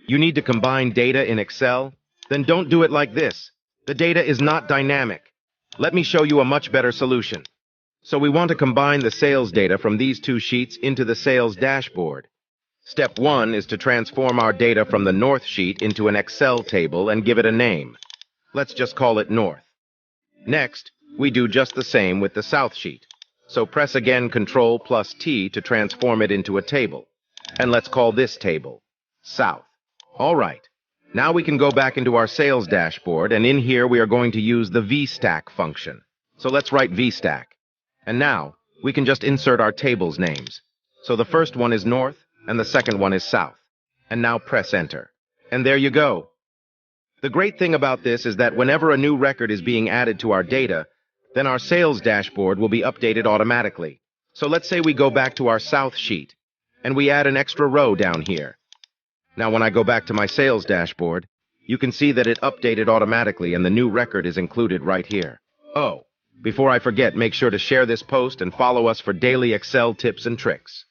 You need to combine data in Excel? Then don't do it like this. The data is not dynamic. Let me show you a much better solution. So we want to combine the sales data from these two sheets into the sales dashboard. Step 1 is to transform our data from the North sheet into an Excel table and give it a name. Let's just call it North. Next, we do just the same with the South sheet. So press again Ctrl+T to transform it into a table. And let's call this table South. All right. Now we can go back into our sales dashboard, and in here we are going to use the VSTACK function. So let's write VSTACK. And now we can just insert our tables names. So the first one is North, and the second one is South. And now press Enter. And there you go. The great thing about this is that whenever a new record is being added to our data, then our sales dashboard will be updated automatically. So let's say we go back to our South sheet, and we add an extra row down here. Now when I go back to my sales dashboard, you can see that it updated automatically and the new record is included right here. Oh, before I forget, make sure to share this post and follow us for daily Excel tips and tricks.